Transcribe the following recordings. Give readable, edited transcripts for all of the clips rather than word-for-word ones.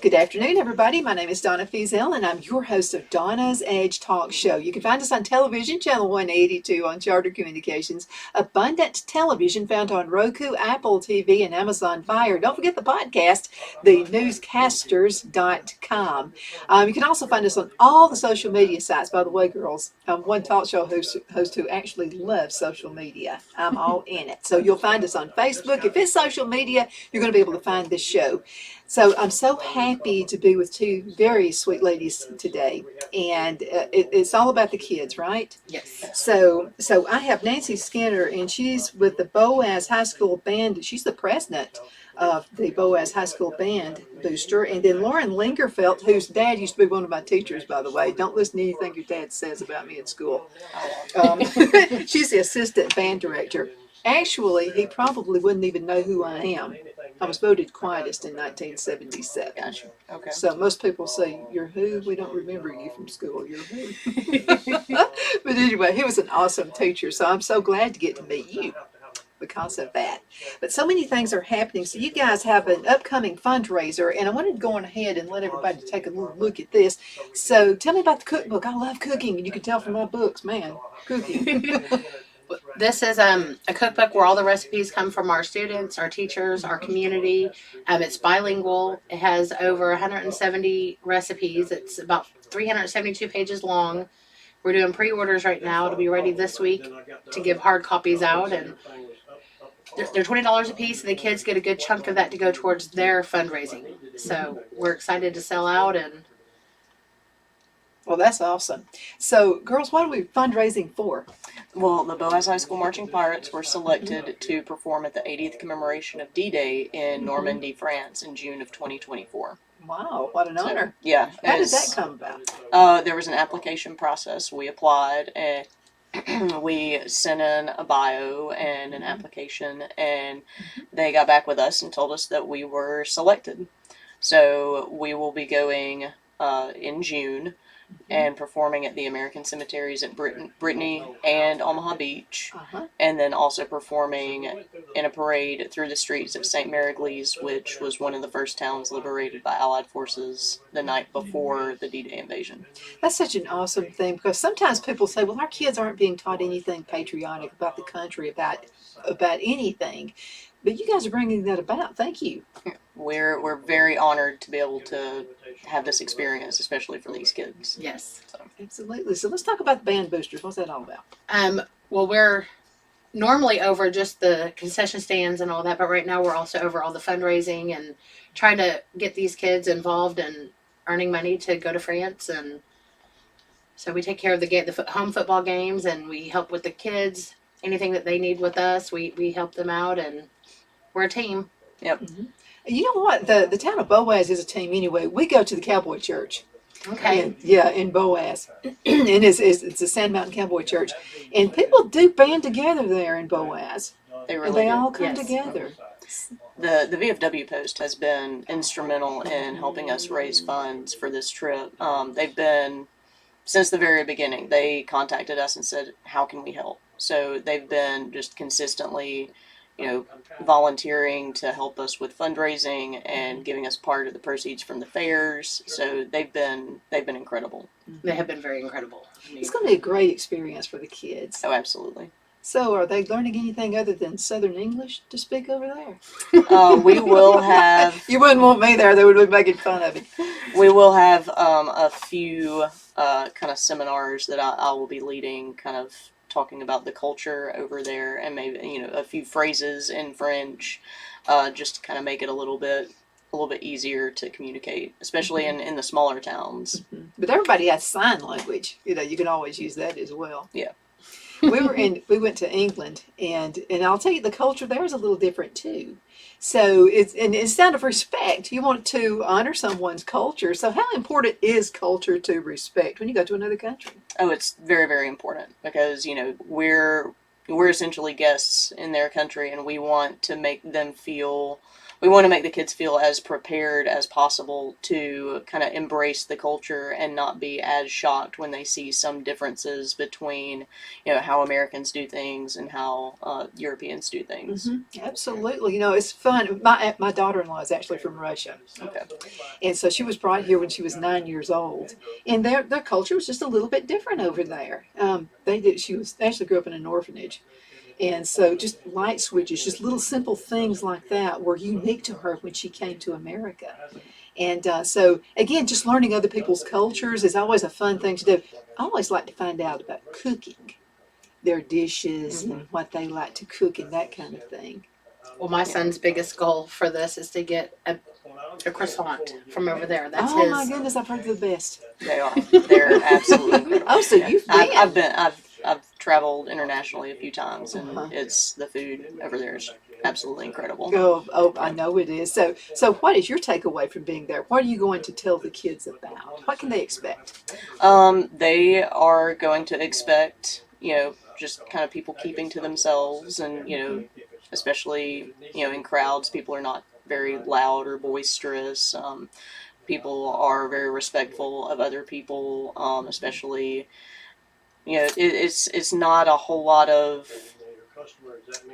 Good afternoon, everybody. My name is Donna Feazell, and I'm your host of Donna's Edge Talk Show. You can find us on television, channel 182 on Charter Communications, Abundant Television found on Roku, Apple TV, and Amazon Fire. Don't forget the podcast, thenewscasters.com. You can also find us on all the social media sites. By the way, girls, I'm one talk show host who actually loves social media. I'm all in it. So you'll find us on Facebook. If it's social media, you're going to be able to find this show. So I'm so happy to be with two very sweet ladies today, and it's all about the kids, right? Yes. So I have Nancy Skinner, and she's with the Boaz High School Band. She's the president of the Boaz High School Band Booster, and then Lauren Lingerfelt, whose dad used to be one of my teachers, by the way. Don't listen to anything your dad says about me at school. She's the assistant band director. Actually, he probably wouldn't even know who I am. I was voted quietest in 1977. Gotcha. Okay. So most people say, "You're who? We don't remember you from school. You're who?" But anyway, he was an awesome teacher, so I'm so glad to get to meet you because of that. But so many things are happening. So you guys have an upcoming fundraiser, and I wanted to go on ahead and let everybody take a little look at this. So tell me about the cookbook. I love cooking, and you can tell from my books, man, cooking. This is a cookbook where all the recipes come from our students, our teachers, our community. It's bilingual. It has over 170 recipes. It's about 372 pages long. We're doing pre-orders right now. It'll be ready this week to give hard copies out, and they're $20 a piece, and the kids get a good chunk of that to go towards their fundraising. So we're excited to sell out. And Well, that's awesome. So, girls, what are we fundraising for? Well, the Boaz High School Marching Pirates were selected to perform at the 80th commemoration of D-Day in Normandy, France in June of 2024. Wow, what an honor. Yeah. How did that come about? There was an application process. We applied and we sent in a bio and an application, and they got back with us and told us that we were selected. So we will be going in June and performing at the American cemeteries at Brittany and Omaha Beach, and then also performing in a parade through the streets of St. Marigles, which was one of the first towns liberated by Allied forces the night before the D-Day invasion. That's such an awesome thing, because sometimes people say, well, our kids aren't being taught anything patriotic about the country, about anything. But you guys are bringing that about. Thank you. We're very honored to be able to have this experience, especially for these kids. yes. Absolutely. So let's talk about the band boosters. What's that all about? Well, we're normally over just the concession stands and all that, but right now we're also over all the fundraising and trying to get these kids involved in earning money to go to France. And so we take care of the home football games, and we help with the kids. Anything that they need with us, we help them out, and we're a team. Yep. You know what? The town of Boaz is a team anyway. We go to the Cowboy Church. Okay. And, yeah, in Boaz. And it's a Sand Mountain Cowboy Church. And people do band together there in Boaz. They And really they do. all come Yes. together. The VFW post has been instrumental in helping us raise funds for this trip. They've been, since the very beginning, they contacted us and said, how can we help? So they've been just consistently, volunteering to help us with fundraising and giving us part of the proceeds from the fairs. So they've been incredible. They have been very incredible. It's going to be a great experience for the kids. Oh, absolutely. So are they learning anything other than Southern English to speak over there? We will have You wouldn't want me there. They would be making fun of it. we will have a few kind of seminars that I will be leading, kind of talking about the culture over there, and maybe a few phrases in French, just to kind of make it a little bit easier to communicate, especially in the smaller towns. But everybody has sign language. You can always use that as well. Yeah. We went to England, and I'll tell you, the culture there is a little different too. So it's out of respect. You want to honor someone's culture. So how important is culture to respect when you go to another country? Oh, it's very, very important, because we're essentially guests in their country, and we want to make them feel we want to make the kids feel as prepared as possible to kind of embrace the culture and not be as shocked when they see some differences between, how Americans do things and how Europeans do things. Absolutely. It's fun. My daughter-in-law is actually from Russia. Okay. And so she was brought here when she was 9 years old. And their culture was just a little bit different over there. She actually grew up in an orphanage. And so just light switches, just little simple things like that were unique to her when she came to America. And so, again, just learning other people's cultures is always a fun thing to do. I always like to find out about cooking, their dishes and what they like to cook and that kind of thing. Well, my son's biggest goal for this is to get a croissant from over there. That's Oh his. my goodness, I've heard the best. They are. They're absolutely incredible. Oh, so you've been. I've traveled internationally a few times, and it's the food over there is absolutely incredible. Oh, I know it is. So what is your takeaway from being there? What are you going to tell the kids about? What can they expect? They are going to expect, just kind of people keeping to themselves, and especially in crowds, people are not very loud or boisterous. People are very respectful of other people, especially. It's not a whole lot of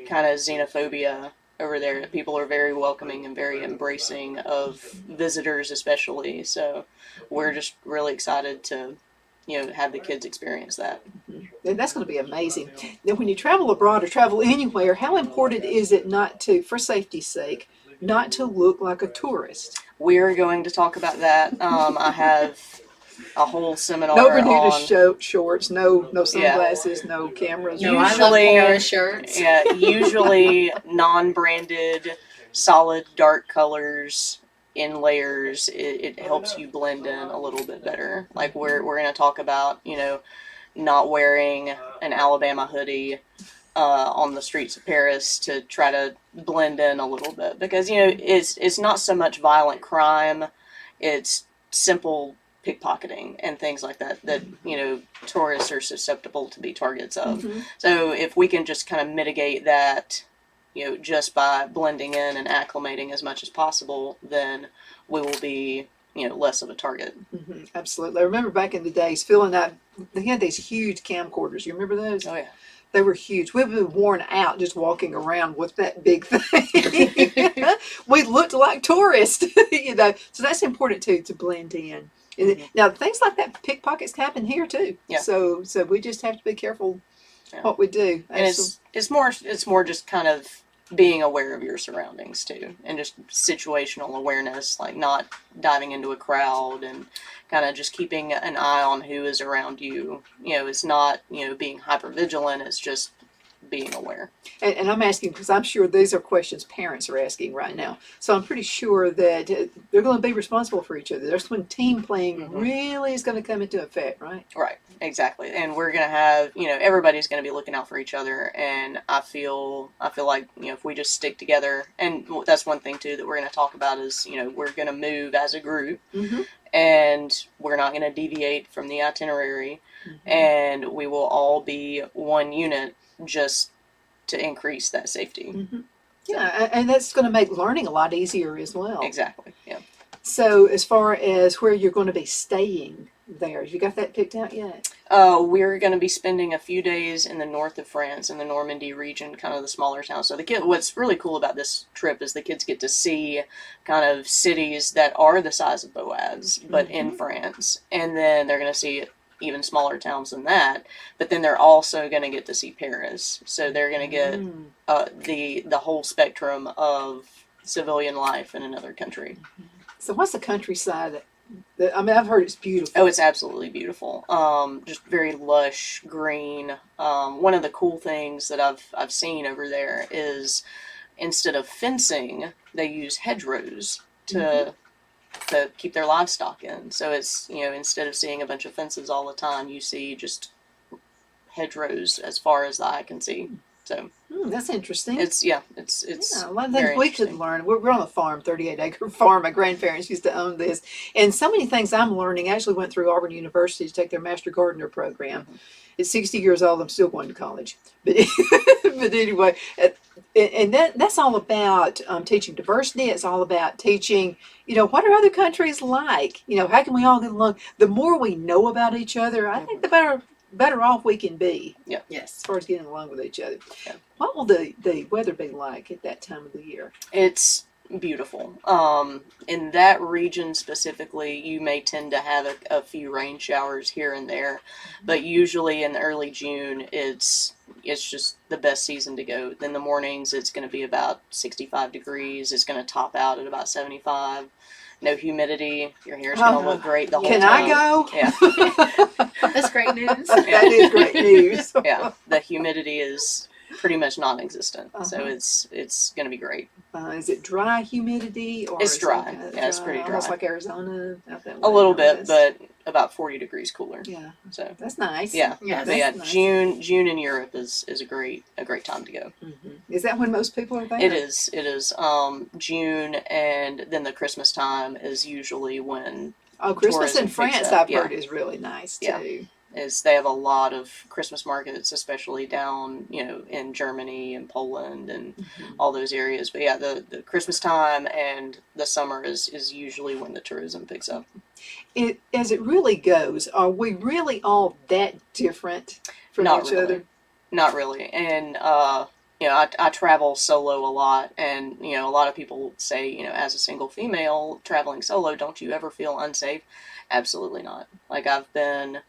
kind of xenophobia over there. People are very welcoming and very embracing of visitors, especially. So we're just really excited to, have the kids experience that. And that's going to be amazing. Now, when you travel abroad or travel anywhere, how important is it not to, for safety's sake, not to look like a tourist? We're going to talk about that. I have a whole seminar No Bermuda on shorts, no sunglasses, no cameras. No, I love Usually- Paris shirts. Yeah, usually non-branded, solid, dark colors in layers. It helps you blend in a little bit better. Like we're going to talk about, not wearing an Alabama hoodie on the streets of Paris to try to blend in a little bit, because it's not so much violent crime, it's simple pickpocketing and things like that tourists are susceptible to be targets of. So if we can just kind of mitigate that, just by blending in and acclimating as much as possible, then we will be less of a target. Absolutely. I remember back in the days, Phil and I, they had these huge camcorders. You remember those? Oh yeah. They were huge. We've been worn out just walking around with that big thing. We looked like tourists, So that's important too, to blend in. Now things like that, pickpockets happen here too. Yeah. So we just have to be careful what we do. And it's more just kind of being aware of your surroundings too, and just situational awareness, like not diving into a crowd and kind of just keeping an eye on who is around you. It's not being hyper vigilant. It's just being aware. And I'm asking because I'm sure these are questions parents are asking right now. So I'm pretty sure that they're going to be responsible for each other. That's when team playing really is going to come into effect, right? Right, exactly. And we're going to have, everybody's going to be looking out for each other. And I feel like, if we just stick together, and that's one thing too that we're going to talk about is, we're going to move as a group, and we're not going to deviate from the itinerary, and we will all be one unit, just to increase that safety. Yeah, and that's going to make learning a lot easier as well. Exactly, yeah. So as far as where you're going to be staying there, have you got that picked out yet? We're going to be spending a few days in the north of France, in the Normandy region, kind of the smaller towns. So what's really cool about this trip is the kids get to see kind of cities that are the size of Boaz, but in France. And then they're going to see even smaller towns than that, but then they're also going to get to see Paris. So they're going to get the whole spectrum of civilian life in another country. So what's the countryside I've heard it's beautiful. Oh, it's absolutely beautiful. Just very lush green. One of the cool things that I've seen over there is instead of fencing, they use hedgerows to keep their livestock in. So it's, instead of seeing a bunch of fences all the time, you see just hedgerows as far as the eye can see. So that's interesting. It's a lot of things we could learn. We're on a farm, 38-acre farm. My grandparents used to own this, and so many things I'm learning. I actually went through Auburn University to take their Master Gardener program. At 60 years old, I'm still going to college, but but anyway, and that's all about teaching diversity. It's all about teaching, what are other countries like? How can we all get along? The more we know about each other, I think the better off we can be. Yeah. Yes. As far as getting along with each other. Yeah. What will the weather be like at that time of the year? It's beautiful. In that region specifically, you may tend to have a few rain showers here and there, but usually in early June, it's just the best season to go. In the mornings, it's going to be about 65 degrees. It's going to top out at about 75. No humidity. Your hair's going to look great the whole Can time. I go? Yeah. That's great news. That is great news. Yeah. The humidity is pretty much non-existent, so Uh-huh. it's going to be great. Is it dry humidity? Or It's is it dry. kind of Yeah, it's pretty Almost dry. like Arizona out that A way, little I bit, guess. but about 40 degrees cooler. Yeah, So that's nice. yeah, Yes. but yeah, That's nice. June in Europe is a great time to go. Is that when most people are there? It is June, and then the Christmas time is usually when Oh, Christmas tourism in picks France, up, I've yeah. heard, is really nice too. Yeah. They have a lot of Christmas markets, especially down in Germany and Poland and all those areas. But yeah, the Christmas time and the summer is usually when the tourism picks up. As it really goes, are we really all that different from Not each really. other? Not really. And I travel solo a lot, and a lot of people say, as a single female traveling solo, don't you ever feel unsafe? Absolutely not. Like I've been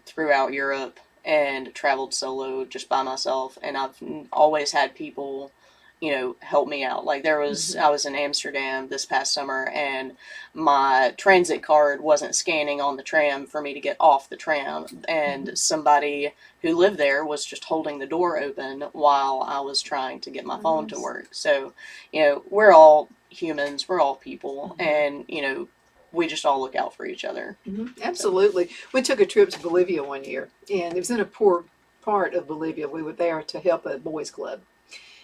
throughout Europe and traveled solo just by myself, and I've always had people help me out. Like I was in Amsterdam this past summer, and my transit card wasn't scanning on the tram for me to get off the tram, and somebody who lived there was just holding the door open while I was trying to get my phone to work. So, we're all humans, we're all people, and we just all look out for each other. Absolutely. We took a trip to Bolivia one year, and it was in a poor part of Bolivia. We were there to help a boys' club,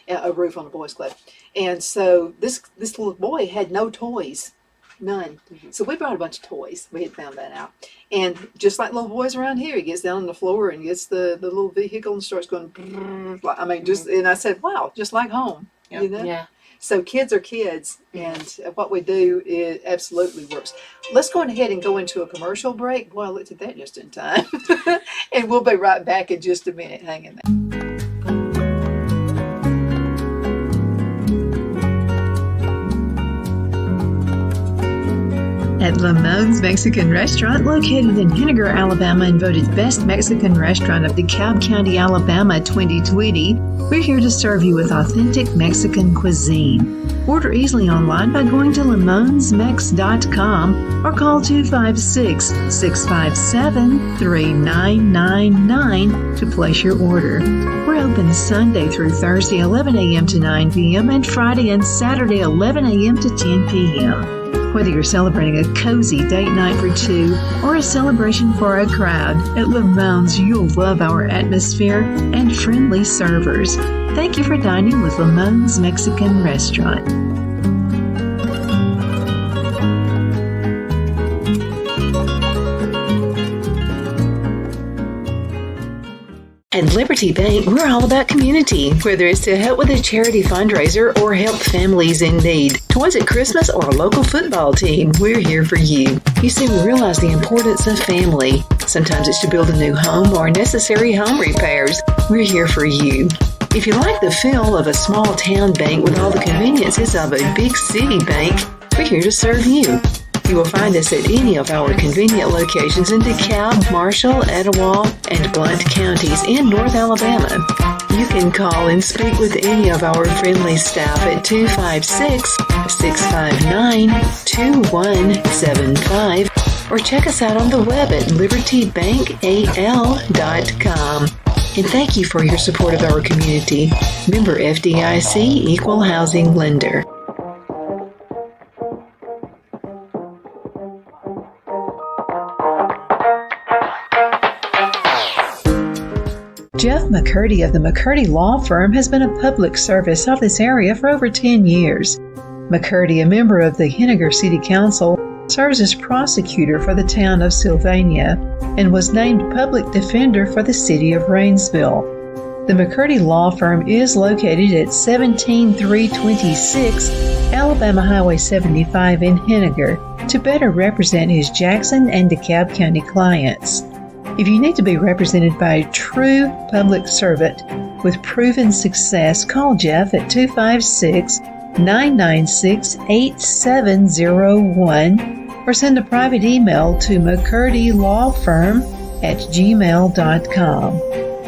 a roof on a boys' club. And so this little boy had no toys, none. So we brought a bunch of toys. We had found that out. And just like little boys around here, he gets down on the floor and gets the little vehicle and starts going, and I said, wow, just like home. Yep. Yeah. So kids are kids, and what we do it absolutely works. Let's go ahead and go into a commercial break. Boy, I looked at that just in time. And we'll be right back in just a minute. Hang in there. At Lamone's Mexican Restaurant, located in Henniger, Alabama, and voted Best Mexican Restaurant of DeKalb County, Alabama 2020, we're here to serve you with authentic Mexican cuisine. Order easily online by going to lamonsmex.com or call 256-657-3999 to place your order. We're open Sunday through Thursday, 11 a.m. to 9 p.m. and Friday and Saturday, 11 a.m. to 10 p.m. Whether you're celebrating a cozy date night for two or a celebration for a crowd, at Lamone's you'll love our atmosphere and friendly servers. Thank you for dining with Lamone's Mexican Restaurant. At Liberty Bank, we're all about community, whether it's to help with a charity fundraiser or help families in need. Toys at Christmas or a local football team, we're here for you. You see, we realize the importance of family. Sometimes it's to build a new home or necessary home repairs. We're here for you. If you like the feel of a small town bank with all the conveniences of a big city bank, we're here to serve you. You will find us at any of our convenient locations in DeKalb, Marshall, Etowah, and Blount counties in North Alabama. You can call and speak with any of our friendly staff at 256-659-2175 or check us out on the web at libertybankal.com. And thank you for your support of our community. Member FDIC Equal Housing Lender. Jeff McCurdy of the McCurdy Law Firm has been a public service of this area for over 10 years. McCurdy, a member of the Henniger City Council, serves as prosecutor for the town of Sylvania and was named public defender for the city of Rainsville. The McCurdy Law Firm is located at 17326 Alabama Highway 75 in Henniger to better represent his Jackson and DeKalb County clients. If you need to be represented by a true public servant with proven success, call Jeff at 256-996-8701 or send a private email to mccurdylawfirm@gmail.com.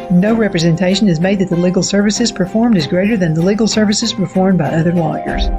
No representation is made that the legal services performed is greater than the legal services performed by other lawyers.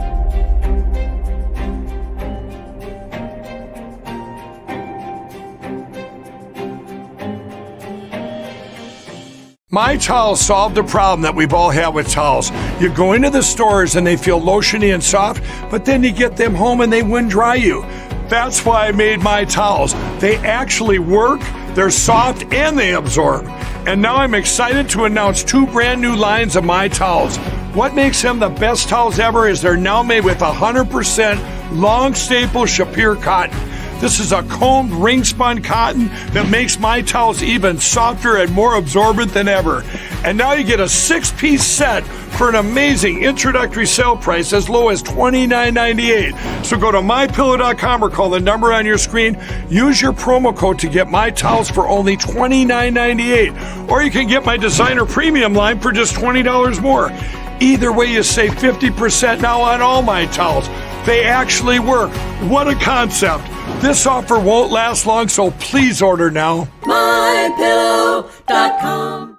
My Towels solved the problem that we've all had with towels. You go into the stores and they feel lotiony and soft, but then you get them home and they wind dry you. That's why I made My Towels. They actually work, they're soft, and they absorb. And now I'm excited to announce 2 brand new lines of My Towels. What makes them the best towels ever is they're now made with 100% long staple Shapir cotton. This is a combed ring spun cotton that makes My Towels even softer and more absorbent than ever. And now you get a 6-piece set for an amazing introductory sale price as low as $29.98. So go to mypillow.com or call the number on your screen. Use your promo code to get My Towels for only $29.98. Or you can get my designer premium line for just $20 more. Either way, you save 50% now on all My Towels. They actually work. What a concept. This offer won't last long, so please order now. mypillow.com.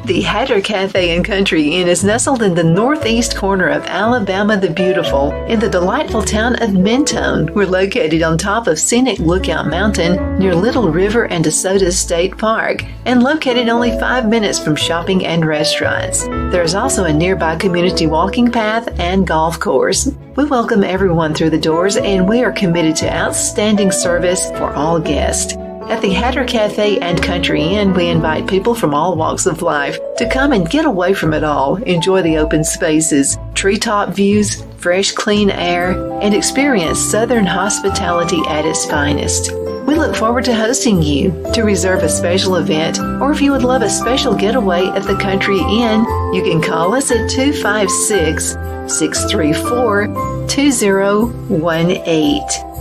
The Hatter Cafe and Country Inn is nestled in the northeast corner of Alabama the Beautiful in the delightful town of Mentone. We're located on top of scenic Lookout Mountain near Little River and DeSoto State Park and located only 5 minutes from shopping and restaurants. There is also a nearby community walking path and golf course. We welcome everyone through the doors and we are committed to outstanding service for all guests. At the Hatter Cafe and Country Inn, we invite people from all walks of life to come and get away from it all, enjoy the open spaces, treetop views, fresh, clean air, and experience Southern hospitality at its finest. We look forward to hosting you. To reserve a special event, or if you would love a special getaway at the Country Inn, you can call us at 256-634-2018.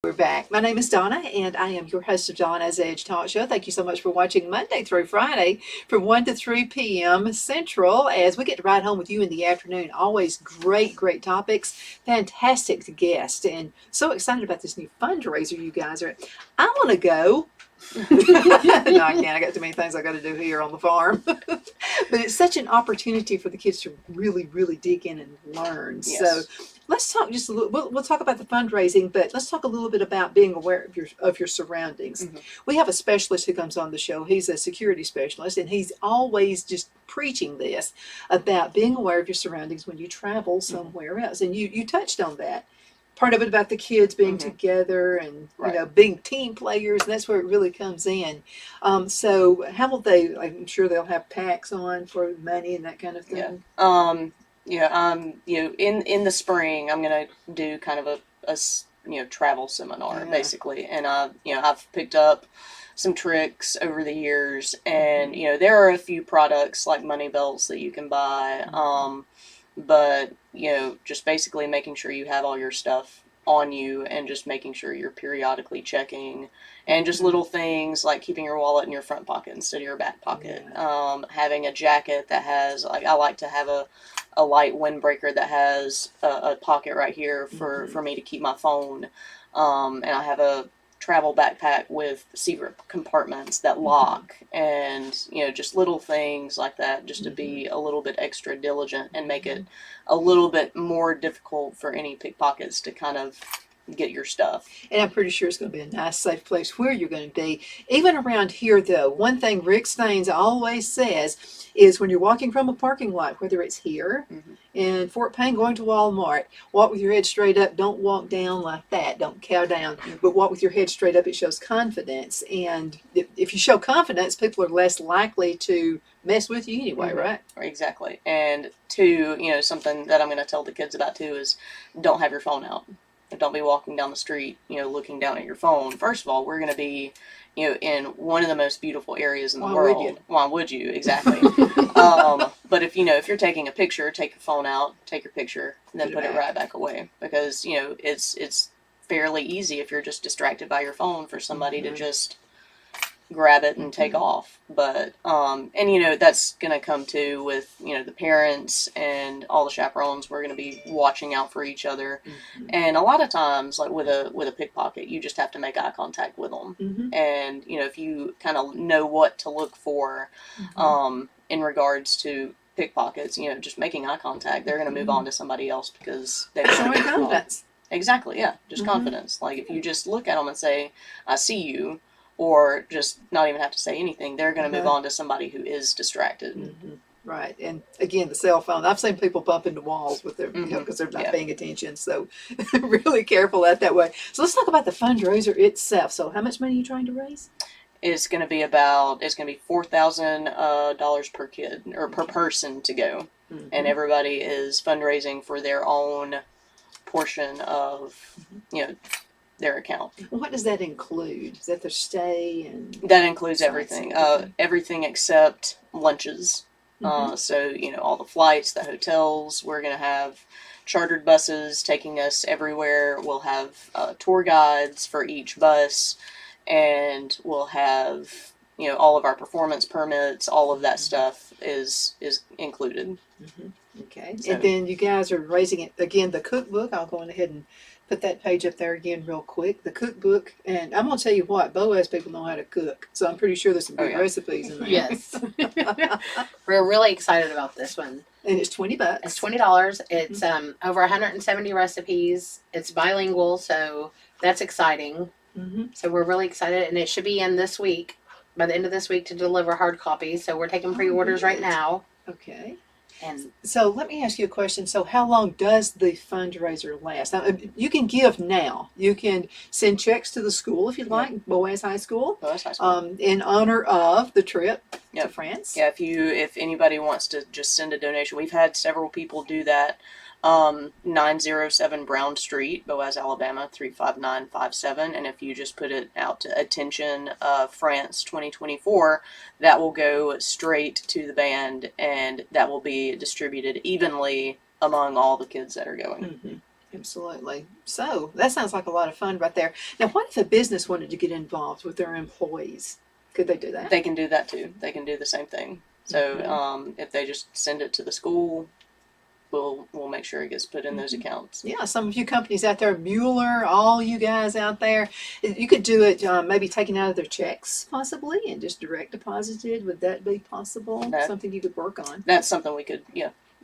We're back. My name is Donna, and I am your host of Donna's Edge Talk Show. Thank you so much for watching Monday through Friday from 1 to 3 p.m. Central as we get to ride home with you in the afternoon. Always great, great topics, fantastic guests, and so excited about this new fundraiser you guys are at. I want to go. No, I can't. I got too many things I got to do here on the farm. But it's such an opportunity for the kids to really, really dig in and learn. Yes. So let's talk just a little. We'll talk about the fundraising, but let's talk a little bit about being aware of your surroundings. Mm-hmm. We have a specialist who comes on the show. He's a security specialist, and he's always just preaching this about being aware of your surroundings when you travel somewhere else. And you touched on that. Part of it about the kids being together and Right. being team players, and that's where it really comes in. So how will they? I'm sure they'll have packs on for money and that kind of thing. In the spring, I'm gonna do kind of a travel seminar basically, and I've picked up some tricks over the years, and there are a few products like money belts that you can buy. But just basically making sure you have all your stuff on you and just making sure you're periodically checking, and just little things like keeping your wallet in your front pocket instead of your back pocket. Having a jacket that has, I like to have a light windbreaker that has a pocket right here for me to keep my phone. And I have a travel backpack with secret compartments that lock, and just little things like that, just to be a little bit extra diligent and make it a little bit more difficult for any pickpockets to kind of get your stuff. And I'm pretty sure it's going to be a nice, safe place where you're going to be. Even around here, though, one thing Rick Staines always says is when you're walking from a parking lot, whether it's here in Fort Payne going to Walmart, walk with your head straight up. Don't walk down like that. Don't cow down, but walk with your head straight up. It shows confidence. And if you show confidence, people are less likely to mess with you anyway, right? Exactly. And two, something that I'm going to tell the kids about too is don't have your phone out. don't be walking down the street, looking down at your phone. First of all, we're going to be, in one of the most beautiful areas in the Why world. would you? Why would you? Exactly. But if you're taking a picture, take your phone out, take your picture, and then Put it put it back. right back away, because it's fairly easy if you're just distracted by your phone for somebody to just grab it and take off. But and that's gonna come too with the parents and all the chaperones. We're gonna be watching out for each other, and a lot of times, like with a pickpocket, you just have to make eye contact with them. And if you kind of know what to look for in regards to pickpockets, just making eye contact, they're going to move on to somebody else because they've Showing confidence. Exactly, yeah, just confidence. Like if you just look at them and say, "I see you," or just not even have to say anything, they're going to move on to somebody who is distracted. Right, and again, the cell phone. I've seen people bump into walls with their, because they're not paying attention. So, really careful that way. So let's talk about the fundraiser itself. So, how much money are you trying to raise? It's going to be $4,000 per kid or per person to go, and everybody is fundraising for their own portion of their account. What does that include? Is that their stay and That includes Sites, everything, okay. everything except lunches. So all the flights, the hotels. We're going to have chartered buses taking us everywhere. We'll have tour guides for each bus, and we'll have all of our performance permits. All of that stuff is included. okay? So- And then you guys are raising it again. The cookbook. I'll go on ahead and put that page up there again real quick. The cookbook, and I'm gonna tell you what, Boaz people know how to cook, so I'm pretty sure there's some good recipes in there. Yes. We're really excited about this one. And it's $20. It's $20. It's over 170 recipes. It's bilingual, so that's exciting. So we're really excited, and it should be in this week, by the end of this week, to deliver hard copies. So we're taking pre-orders right now. Okay. And So let me ask you a question. So how long does the fundraiser last? Now, you can give now. You can send checks to the school if you'd like, Boaz High School, Well, that's high school. in honor of the trip to Yep. France. Yeah, if anybody wants to just send a donation, we've had several people do that. 907 Brown Street, Boaz, Alabama 35957, and if you just put it out to attention France 2024, that will go straight to the band, and that will be distributed evenly among all the kids that are going. Absolutely. So that sounds like a lot of fun right there. Now, what if a business wanted to get involved with their employees? Could they do that? They can do that too. They can do the same thing. So if they just send it to the school, we'll make sure it gets put in those accounts. Yeah, some of you companies out there, Mueller, all you guys out there, you could do it maybe taking out of their checks possibly and just direct deposited. Would that be possible? Something you could work on? That's something we could,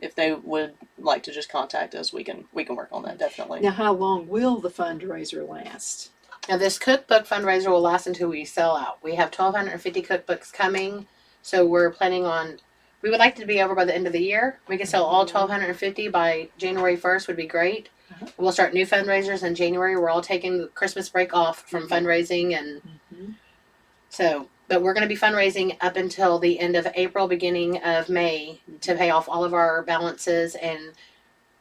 if they would like to just contact us, we can work on that, definitely. Now, how long will the fundraiser last? now this cookbook fundraiser will last until we sell out. We have 1,250 cookbooks coming, so we're planning on. We would like to be over by the end of the year. We could sell all 1,250 by January 1st would be great. We'll start new fundraisers in January. We're all taking the Christmas break off from fundraising, and so. But we're going to be fundraising up until the end of April, beginning of May, to pay off all of our balances. And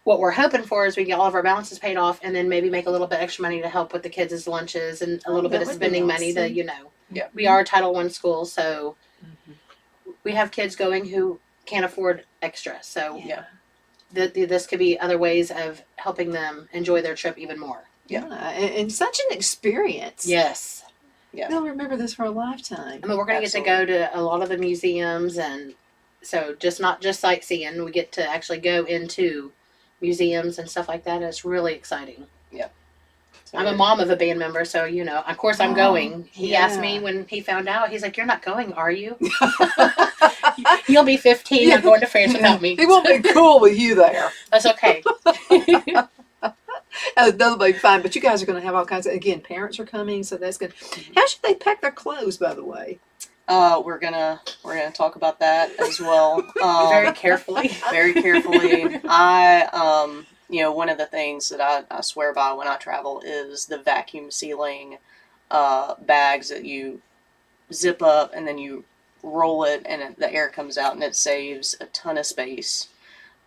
what we're hoping for is we get all of our balances paid off, and then maybe make a little bit extra money to help with the kids' lunches and a little bit that of would be spending money. awesome. Yeah. We are a Title I school, so we have kids going who can't afford extra. So Yeah. this could be other ways of helping them enjoy their trip even more. Yeah, and such an experience. Yes. Yeah. They'll remember this for a lifetime. I mean, we're going to get to go to a lot of the museums, and so not just sightseeing. We get to actually go into museums and stuff like that. It's really exciting. So I'm a mom of a band member, so of course I'm going. He asked me yeah. when he found out. He's like, "You're not going, are you?" You'll be 15. Not going to France without me. He won't be cool with you there. That's okay. That'll be fine. But you guys are going to have all kinds of, again, parents are coming, so that's good. How should they pack their clothes, by the way? we're gonna talk about that as well. Very carefully. Very carefully. I one of the things that I swear by when I travel is the vacuum sealing bags that you zip up and then you roll it and the air comes out, and it saves a ton of space.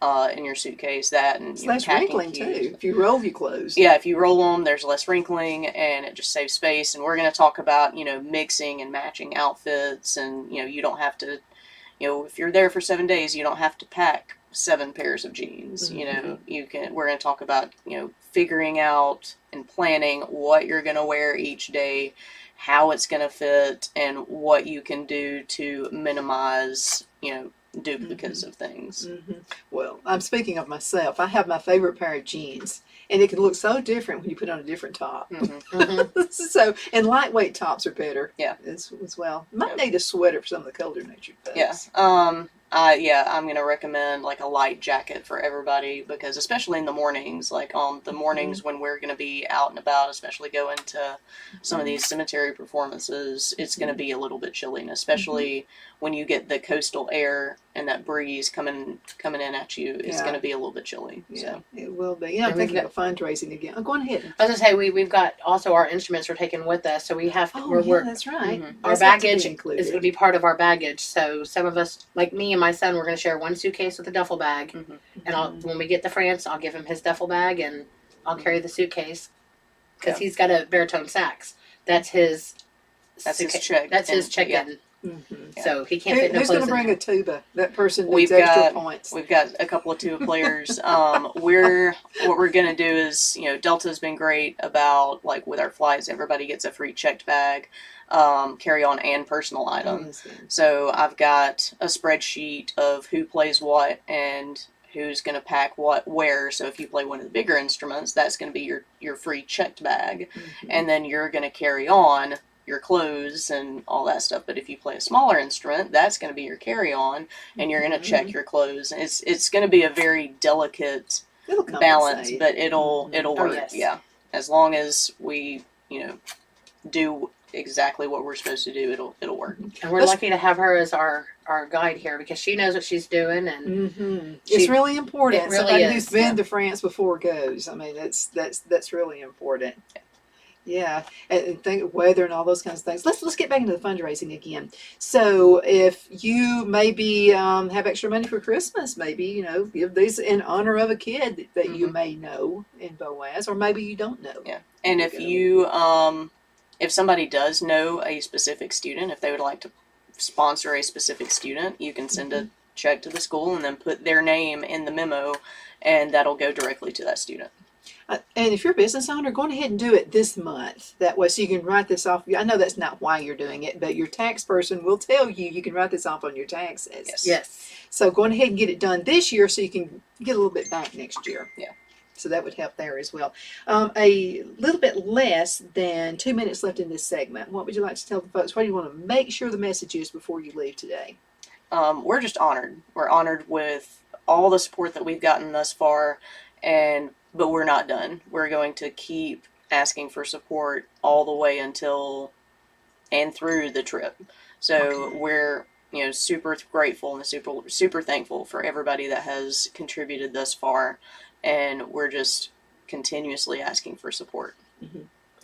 in your suitcase. That and It's your less packing wrinkling cubes. too. If you roll your clothes. Yeah, if you roll them, there's less wrinkling and it just saves space. And we're going to talk about, mixing and matching outfits. And, you don't have to, if you're there for 7 days, you don't have to pack 7 pairs of jeans. We're going to talk about, figuring out and planning what you're going to wear each day, how it's going to fit, and what you can do to minimize, duplicates of things. Well, I'm speaking of myself. I have my favorite pair of jeans, and it can look so different when you put on a different top. So, and lightweight tops are better. Yeah. as well. Might need a sweater for some of the colder natured folks. Yeah. I'm going to recommend like a light jacket for everybody because especially in the mornings, like on the mornings when we're going to be out and about, especially going to some of these cemetery performances, it's going to be a little bit chilly, and especially when you get the coastal air and that breeze coming in at you, it's going to be a little bit chilly. Yeah, So. it will be. I'm thinking of fundraising again. Oh, go on ahead. I was gonna say we've got also our instruments are taken with us, so we have to. That's right. Our That's got to be baggage included. is going to be part of our baggage. So some of us, like me and my son, we're going to share one suitcase with a duffel bag. And when we get to France, I'll give him his duffel bag and I'll carry the suitcase because he's got a baritone sax. That's his. That's his check. That's his check-in. So he can't fit no Who's clothes going to bring in a tuba? That person We've needs extra got- points. We've got a couple of tuba players. What we're gonna do is, Delta's been great about like with our flights, everybody gets a free checked bag, carry on and personal items. So I've got a spreadsheet of who plays what and who's gonna pack what where. So if you play one of the bigger instruments, that's gonna be your free checked bag, and then you're gonna carry on your clothes and all that stuff. But if you play a smaller instrument, that's going to be your carry-on, and you're going to check your clothes. And it's going to be a very delicate It'll balance, compensate. but it'll work. yes. Yeah, as long as we do exactly what we're supposed to do, it'll work. And we're lucky to have her as our guide here because she knows what she's doing and It's really important. It really Somebody is, who's been yeah. to France before goes. I mean, that's really important. Yeah, and think of weather and all those kinds of things. Let's get back into the fundraising again. So if you maybe have extra money for Christmas, maybe give these in honor of a kid that you may know in Boaz, or maybe you don't know. Yeah, and if you if somebody does know a specific student, if they would like to sponsor a specific student, you can send a check to the school and then put their name in the memo, and that'll go directly to that student. And if you're a business owner, go on ahead and do it this month. That way, so you can write this off. I know that's not why you're doing it, but your tax person will tell you can write this off on your taxes. yes. So go on ahead and get it done this year so you can get a little bit back next year. Yeah. So that would help there as well. A little bit less than 2 minutes left in this segment. What would you like to tell the folks? What do you want to make sure the message is before you leave today? We're just honored. We're honored with all the support that we've gotten thus far, but we're not done. We're going to keep asking for support all the way until and through the trip. So we're super grateful and super thankful for everybody that has contributed thus far, and we're just continuously asking for support.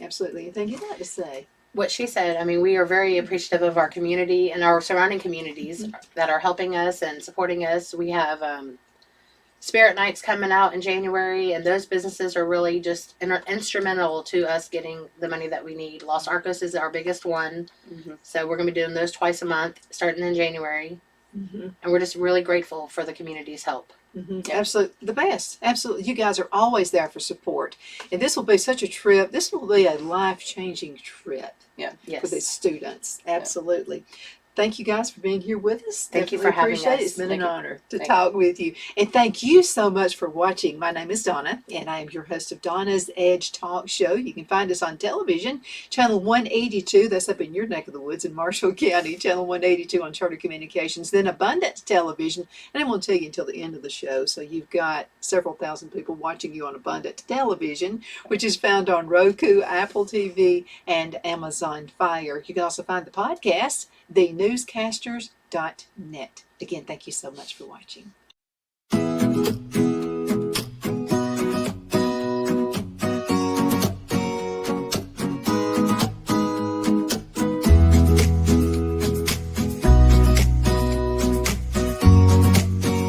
Absolutely. Anything you'd like to say? What she said, I mean, we are very appreciative of our community and our surrounding communities that are helping us and supporting us. We have Spirit Nights coming out in January, and those businesses are really just instrumental to us getting the money that we need. Los Arcos is our biggest one, so we're going to be doing those twice a month starting in January, and we're just really grateful for the community's help. Absolutely. The best. Absolutely. You guys are always there for support. And this will be such a trip. This will be a life-changing trip for Yes. the students. Absolutely. Thank you guys for being here with us. Thank you Definitely for having appreciate it. us. It's been Thank an you. honor to Thank talk with you. And thank you so much for watching. My name is Donna, and I am your host of Donna's Edge Talk Show. You can find us on television, Channel 182. That's up in your neck of the woods in Marshall County, Channel 182 on Charter Communications, then Abundance Television. And I won't tell you until the end of the show. So you've got several thousand people watching you on Abundance Television, which is found on Roku, Apple TV, and Amazon Fire. You can also find the podcast, thenewscasters.net. Again, thank you so much for watching.